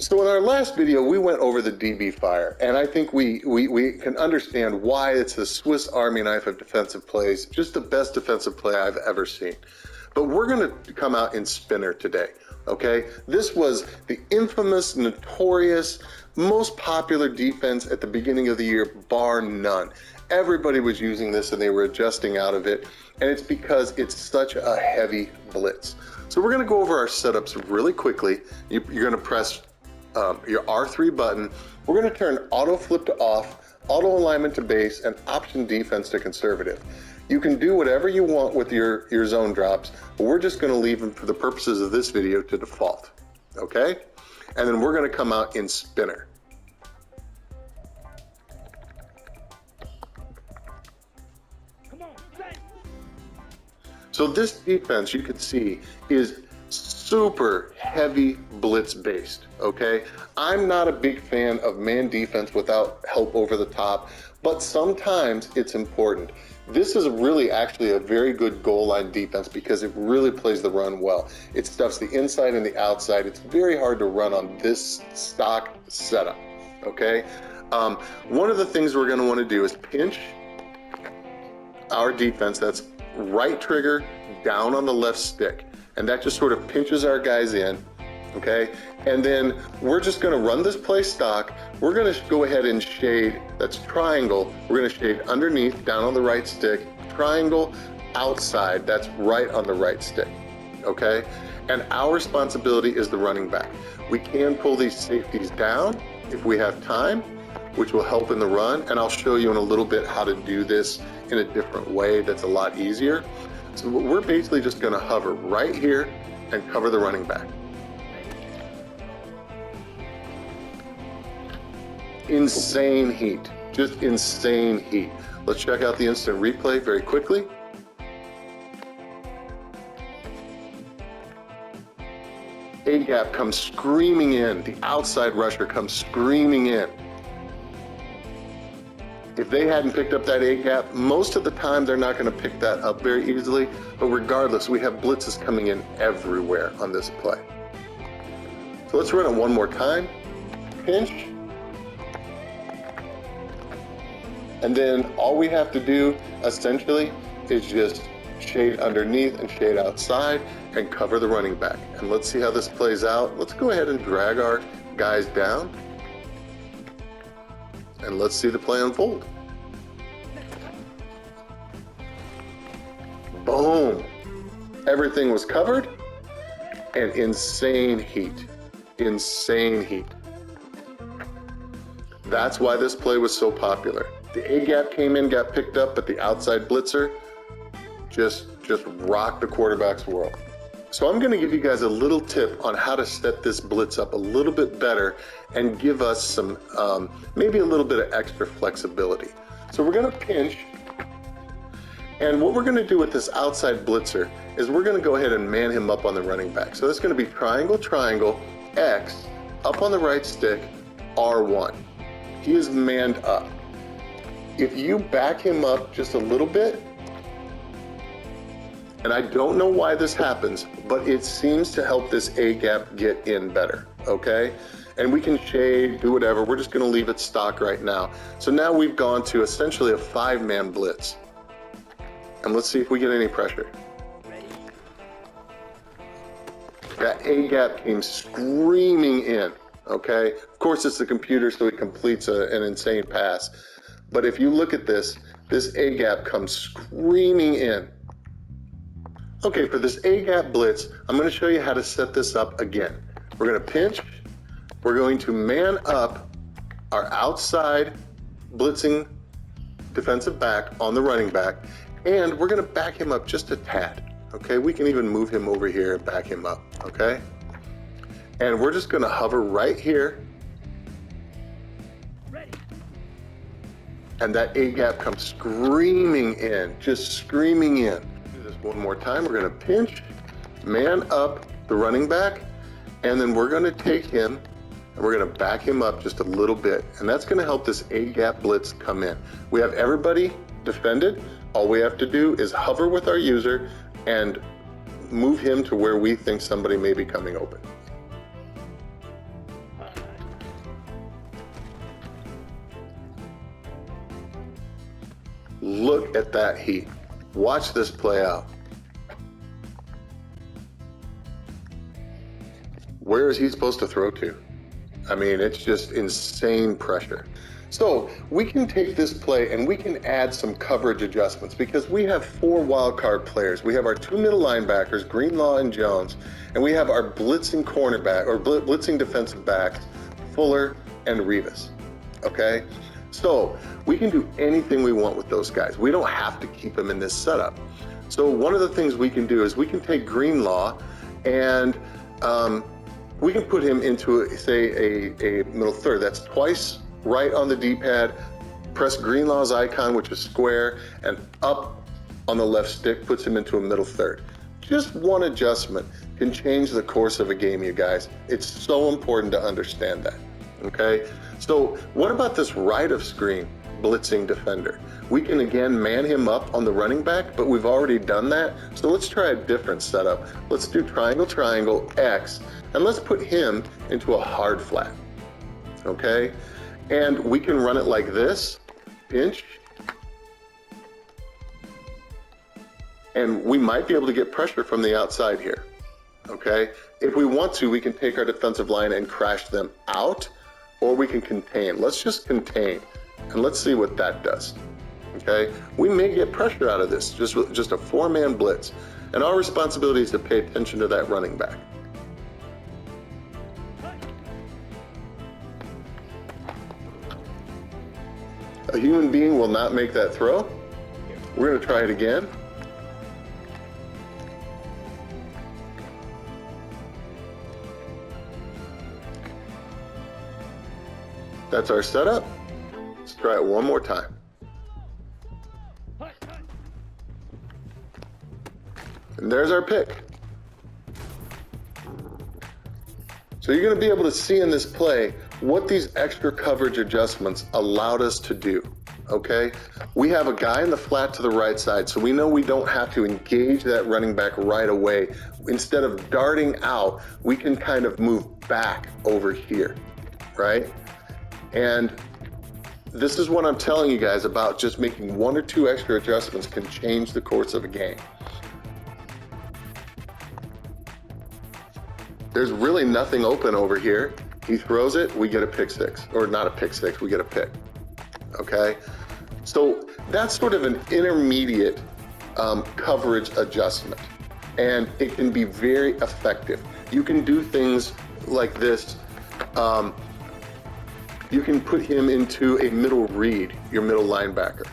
So in our last video, we went over the DB fire, and I think we can understand why it's the Swiss Army knife of defensive plays, just the best defensive play I've ever seen. But we're going to come out in spinner today, okay? This was the infamous, notorious, most popular defense at the beginning of the year, bar none. Everybody was using this and they were adjusting out of it, and it's because it's such a heavy blitz. So we're going to go over our setups really quickly. You're going to press your R3 button. We're going to turn auto flip to off, auto alignment to base, and option defense to conservative. You can do whatever you want with your zone drops, but we're just going to leave them for the purposes of this video to default, okay? And then we're going to come out in spinner. So this defense, you can see, is super heavy blitz based, okay? I'm not a big fan of man defense without help over the top, but sometimes it's important. This is really actually a very good goal line defense because it really plays the run well. It stuffs the inside and the outside. It's very hard to run on this stock setup, okay? One of the things we're gonna wanna do is pinch our defense. That's right trigger down on the left stick. And that just sort of pinches our guys in, okay? And then we're just gonna run this play stock. We're gonna go ahead and shade, that's triangle. We're gonna shade underneath, down on the right stick, triangle, outside, that's right on the right stick, okay? And our responsibility is the running back. We can pull these safeties down if we have time, which will help in the run. And I'll show you in a little bit how to do this in a different way that's a lot easier. So we're basically just gonna hover right here and cover the running back. Insane heat, just insane heat. Let's check out the instant replay very quickly. A-gap comes screaming in, the outside rusher comes screaming in. If they hadn't picked up that A-gap, most of the time they're not gonna pick that up very easily, but regardless, we have blitzes coming in everywhere on this play. So let's run it one more time. Pinch. And then all we have to do, essentially, is just shade underneath and shade outside and cover the running back. And let's see how this plays out. Let's go ahead and drag our guys down. And let's see the play unfold. Boom. Everything was covered, and insane heat. Insane heat. That's why this play was so popular. The A-gap came in, got picked up, but the outside blitzer just rocked the quarterback's world. So I'm gonna give you guys a little tip on how to set this blitz up a little bit better and give us some, maybe a little bit of extra flexibility. So we're gonna pinch, and what we're gonna do with this outside blitzer is we're gonna go ahead and man him up on the running back. So that's gonna be triangle, triangle, X, up on the right stick, R1. He is manned up. If you back him up just a little bit, and I don't know why this happens, but it seems to help this A-gap get in better, okay? And we can shade, do whatever. We're just gonna leave it stock right now. So now we've gone to essentially a 5-man blitz. And let's see if we get any pressure. That A-gap came screaming in, okay? Of course it's the computer, so it completes an insane pass. But if you look at this A-gap comes screaming in. Okay, for this A-gap blitz, I'm gonna show you how to set this up again. We're gonna pinch, we're going to man up our outside blitzing defensive back on the running back, and we're gonna back him up just a tad, okay? We can even move him over here and back him up, okay? And we're just gonna hover right here. And that A-gap comes screaming in, just screaming in. One more time, we're gonna pinch, man up the running back, and then we're gonna take him and we're gonna back him up just a little bit. And that's gonna help this A-gap blitz come in. We have everybody defended. All we have to do is hover with our user and move him to where we think somebody may be coming open. Look at that heat. Watch this play out. Where is he supposed to throw to? I mean, it's just insane pressure. So we can take this play and we can add some coverage adjustments because we have 4 wild card players. We have our 2 middle linebackers, Greenlaw and Jones, and we have our blitzing cornerback or blitzing defensive backs, Fuller and Rivas. Okay? So we can do anything we want with those guys. We don't have to keep them in this setup. So one of the things we can do is we can take Greenlaw and we can put him into, say, a middle third. That's twice right on the D-pad. Press Greenlaw's icon, which is square, and up on the left stick puts him into a middle third. Just one adjustment can change the course of a game, you guys. It's so important to understand that, okay? So what about this right of screen blitzing defender? We can again man him up on the running back, but we've already done that. So let's try a different setup. Let's do triangle, triangle, X, and let's put him into a hard flat, okay? And we can run it like this, pinch, and we might be able to get pressure from the outside here, okay? If we want to, we can take our defensive line and crash them out, or we can contain. Let's just contain, and let's see what that does, okay? We may get pressure out of this, just a 4-man blitz, and our responsibility is to pay attention to that running back. A human being will not make that throw. We're going to try it again. That's our setup. Let's try it one more time. And there's our pick. So you're going to be able to see in this play what these extra coverage adjustments allowed us to do, okay? We have a guy in the flat to the right side, so we know we don't have to engage that running back right away. Instead of darting out, we can kind of move back over here, right? And this is what I'm telling you guys about just making 1 or 2 extra adjustments can change the course of a game. There's really nothing open over here. He throws it, we get a pick six, or not a pick six, we get a pick, okay? So that's sort of an intermediate coverage adjustment, and it can be very effective. You can do things like this. You can put him into a middle read, your middle linebacker.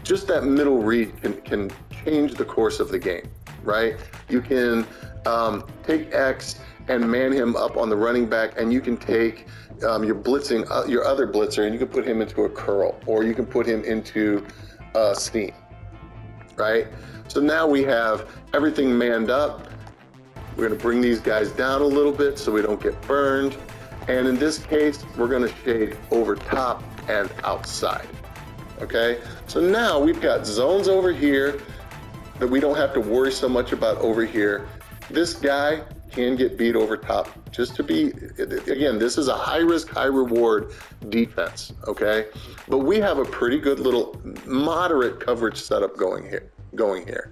Just that middle read can change the course of the game, right? You can take X and man him up on the running back, and you can take your blitzing, your other blitzer, and you can put him into a curl, or you can put him into a seam, right? So now we have everything manned up. We're gonna bring these guys down a little bit so we don't get burned. And in this case, we're gonna shade over top and outside, okay? So now we've got zones over here that we don't have to worry so much about over here. This guy can get beat over top. Just to be, again, this is a high risk, high reward defense, okay? But we have a pretty good little moderate coverage setup going here.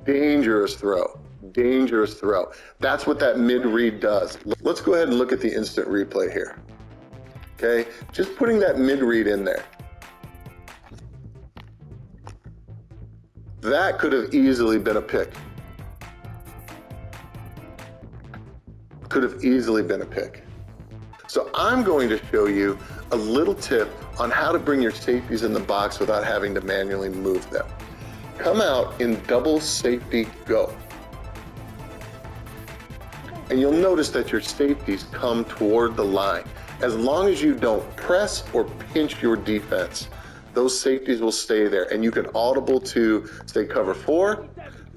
Dangerous throw, dangerous throw. That's what that mid read does. Let's go ahead and look at the instant replay here, okay? Just putting that mid read in there. That could have easily been a pick. Could have easily been a pick. So I'm going to show you a little tip on how to bring your safeties in the box without having to manually move them. Come out in double safety go. And you'll notice that your safeties come toward the line. As long as you don't press or pinch your defense, those safeties will stay there, and you can audible to, say, cover 4,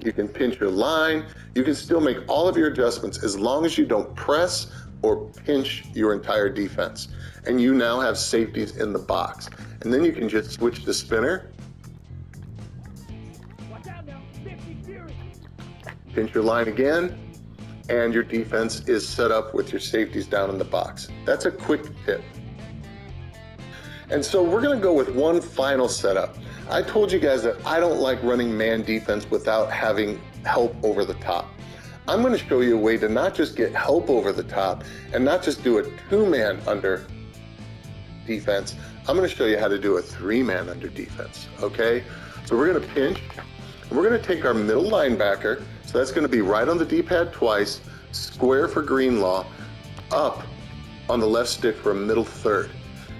you can pinch your line, you can still make all of your adjustments as long as you don't press or pinch your entire defense. And you now have safeties in the box. And then you can just switch to spinner, pinch your line again, and your defense is set up with your safeties down in the box. That's a quick tip. And so we're gonna go with one final setup. I told you guys that I don't like running man defense without having help over the top. I'm gonna show you a way to not just get help over the top and not just do a 2-man under defense. I'm gonna show you how to do a 3-man under defense, okay? So we're gonna pinch, and we're gonna take our middle linebacker, so that's gonna be right on the D-pad twice, square for Greenlaw, up on the left stick for a middle third.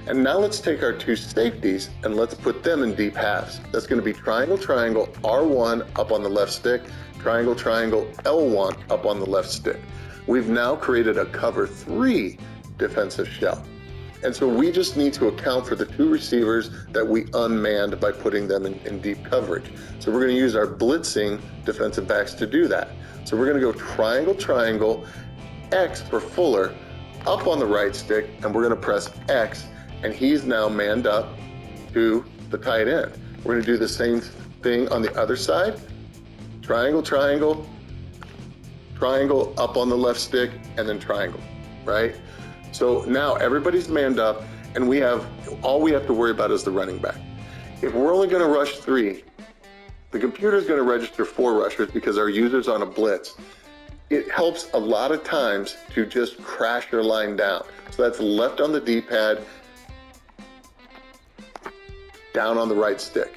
And now let's take our 2 safeties and let's put them in deep halves. That's gonna be triangle, triangle, R1 up on the left stick, triangle, triangle, L1 up on the left stick. We've now created a cover 3 defensive shell. And so we just need to account for the 2 receivers that we unmanned by putting them in deep coverage. So we're gonna use our blitzing defensive backs to do that. So we're gonna go triangle, triangle, X for Fuller, up on the right stick, and we're gonna press X, and he's now manned up to the tight end. We're gonna do the same thing on the other side. Triangle, triangle, triangle up on the left stick, and then triangle, right? So now everybody's manned up, and all we have to worry about is the running back. If we're only gonna rush 3, the computer's gonna register 4 rushers because our user's on a blitz. It helps a lot of times to just crash your line down. So that's left on the D-pad, down on the right stick.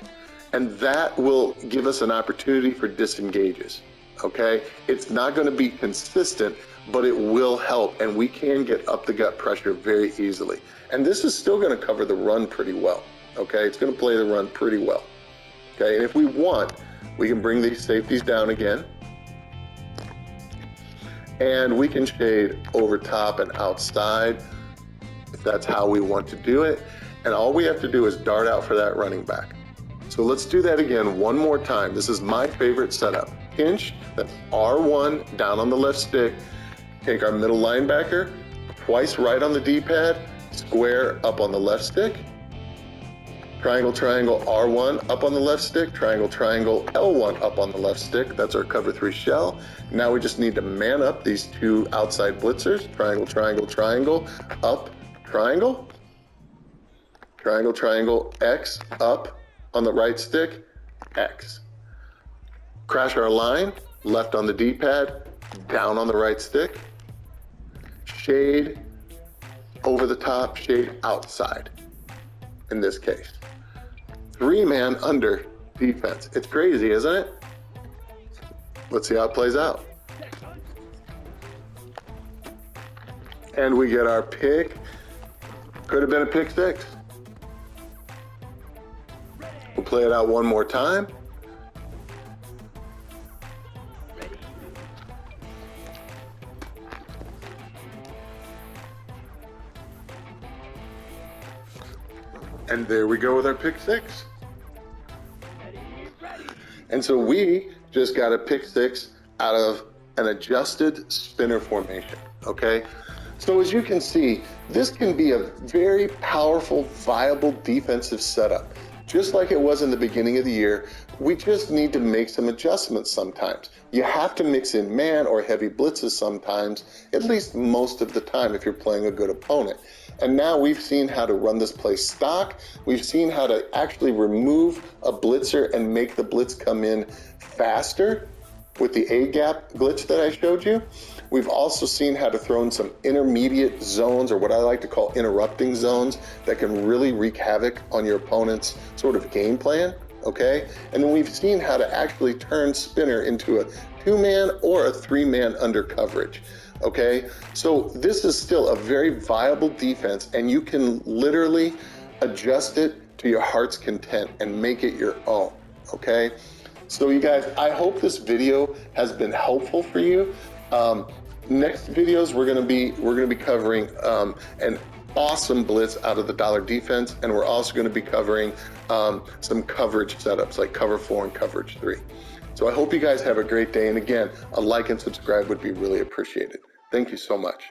And that will give us an opportunity for disengages, okay? It's not gonna be consistent, but it will help, and we can get up the gut pressure very easily. And this is still gonna cover the run pretty well, okay? It's gonna play the run pretty well, okay? And if we want, we can bring these safeties down again, and we can shade over top and outside if that's how we want to do it. And all we have to do is dart out for that running back. So let's do that again one more time. This is my favorite setup. Pinch, that's R1 down on the left stick. Take our middle linebacker, twice right on the D-pad, square up on the left stick. Triangle, triangle, R1 up on the left stick, triangle, triangle, L1 up on the left stick. That's our cover 3 shell. Now we just need to man up these 2 outside blitzers. Triangle, triangle, triangle, up, triangle. Triangle, triangle, X, up on the right stick, X. Crash our line, left on the D-pad, down on the right stick. Shade over the top, shade outside in this case. 3-man under defense. It's crazy, isn't it? Let's see how it plays out. And we get our pick. Could have been a pick 6. We'll play it out one more time. And there we go with our pick 6. And so we just got a pick 6 out of an adjusted spinner formation, okay? So as you can see, this can be a very powerful, viable defensive setup. Just like it was in the beginning of the year, we just need to make some adjustments sometimes. You have to mix in man or heavy blitzes sometimes, at least most of the time if you're playing a good opponent. And now we've seen how to run this play stock. We've seen how to actually remove a blitzer and make the blitz come in faster with the A-gap glitch that I showed you. We've also seen how to throw in some intermediate zones, or what I like to call interrupting zones, that can really wreak havoc on your opponent's sort of game plan, okay? And then we've seen how to actually turn spinner into a 2-man or a 3-man under coverage, okay? So this is still a very viable defense, and you can literally adjust it to your heart's content and make it your own, okay? So you guys, I hope this video has been helpful for you. Next videos, we're gonna be covering an awesome blitz out of the dollar defense, and we're also gonna be covering some coverage setups like cover 4 and coverage 3. So I hope you guys have a great day, and again, a like and subscribe would be really appreciated. Thank you so much.